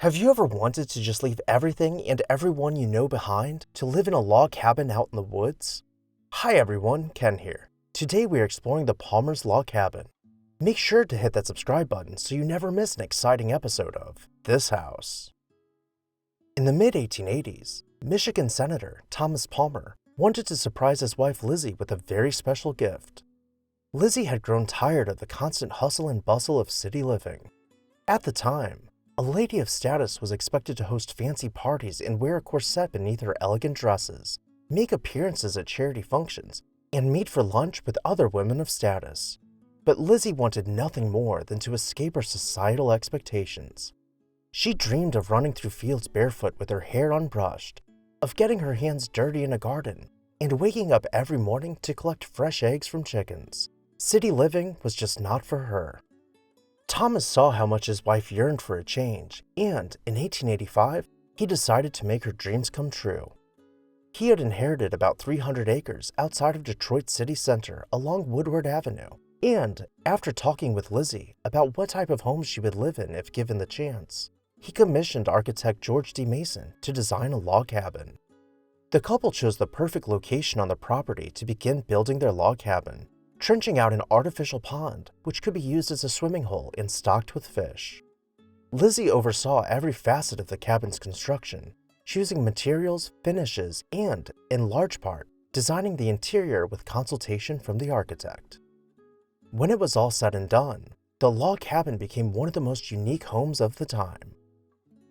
Have you ever wanted to just leave everything and everyone you know behind to live in a log cabin out in the woods? Hi everyone, Ken here. Today we are exploring the Palmer's Log Cabin. Make sure to hit that subscribe button so you never miss an exciting episode of This House. In the mid-1880s, Michigan Senator Thomas Palmer wanted to surprise his wife Lizzie with a very special gift. Lizzie had grown tired of the constant hustle and bustle of city living. At the time, a lady of status was expected to host fancy parties and wear a corset beneath her elegant dresses, make appearances at charity functions, and meet for lunch with other women of status. But Lizzie wanted nothing more than to escape her societal expectations. She dreamed of running through fields barefoot with her hair unbrushed, of getting her hands dirty in a garden, and waking up every morning to collect fresh eggs from chickens. City living was just not for her. Thomas saw how much his wife yearned for a change, and in 1885, he decided to make her dreams come true. He had inherited about 300 acres outside of Detroit city center along Woodward Avenue, and after talking with Lizzie about what type of home she would live in if given the chance, he commissioned architect George D. Mason to design a log cabin. The couple chose the perfect location on the property to begin building their log cabin, trenching out an artificial pond which could be used as a swimming hole and stocked with fish. Lizzie oversaw every facet of the cabin's construction, choosing materials, finishes, and, in large part, designing the interior with consultation from the architect. When it was all said and done, the log cabin became one of the most unique homes of the time.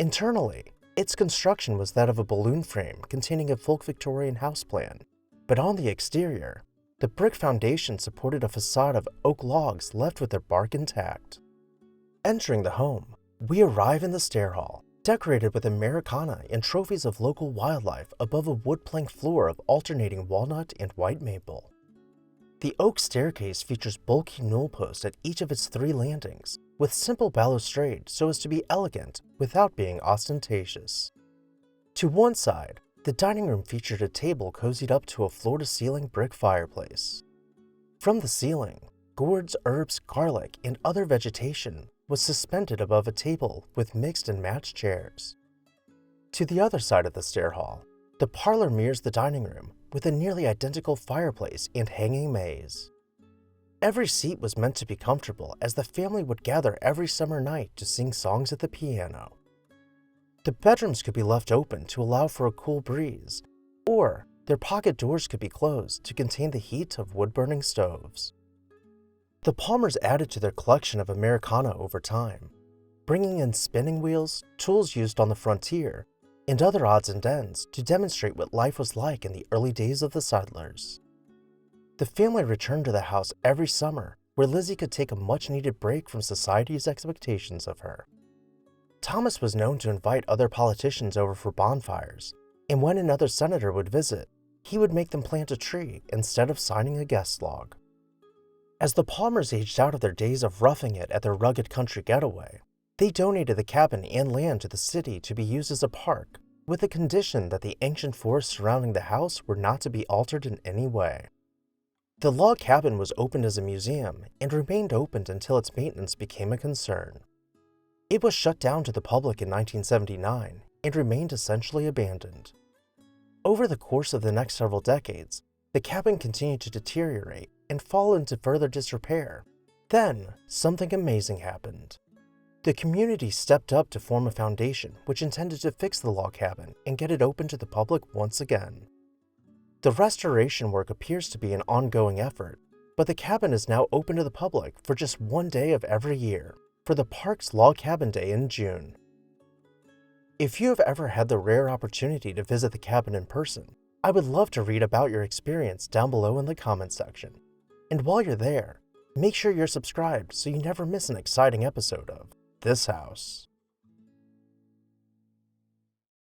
Internally, its construction was that of a balloon frame containing a folk Victorian house plan, but on the exterior, the brick foundation supported a facade of oak logs left with their bark intact. Entering the home, we arrive in the stair hall, decorated with Americana and trophies of local wildlife above a wood plank floor of alternating walnut and white maple. The oak staircase features bulky newel posts at each of its 3 landings, with simple balustrade so as to be elegant without being ostentatious. To one side, the dining room featured a table cozied up to a floor-to-ceiling brick fireplace. From the ceiling, gourds, herbs, garlic, and other vegetation was suspended above a table with mixed and matched chairs. To the other side of the stair hall, the parlor mirrors the dining room with a nearly identical fireplace and hanging maze. Every seat was meant to be comfortable as the family would gather every summer night to sing songs at the piano. The bedrooms could be left open to allow for a cool breeze, or their pocket doors could be closed to contain the heat of wood-burning stoves. The Palmers added to their collection of Americana over time, bringing in spinning wheels, tools used on the frontier, and other odds and ends to demonstrate what life was like in the early days of the settlers. The family returned to the house every summer, where Lizzie could take a much-needed break from society's expectations of her. Thomas was known to invite other politicians over for bonfires, and when another senator would visit, he would make them plant a tree instead of signing a guest log. As the Palmers aged out of their days of roughing it at their rugged country getaway, they donated the cabin and land to the city to be used as a park, with the condition that the ancient forests surrounding the house were not to be altered in any way. The log cabin was opened as a museum and remained opened until its maintenance became a concern. It was shut down to the public in 1979 and remained essentially abandoned. Over the course of the next several decades, the cabin continued to deteriorate and fall into further disrepair. Then, something amazing happened. The community stepped up to form a foundation which intended to fix the log cabin and get it open to the public once again. The restoration work appears to be an ongoing effort, but the cabin is now open to the public for just one day of every year, for the park's Log Cabin Day in June. If you have ever had the rare opportunity to visit the cabin in person, I would love to read about your experience down below in the comments section. And while you're there, make sure you're subscribed so you never miss an exciting episode of This House.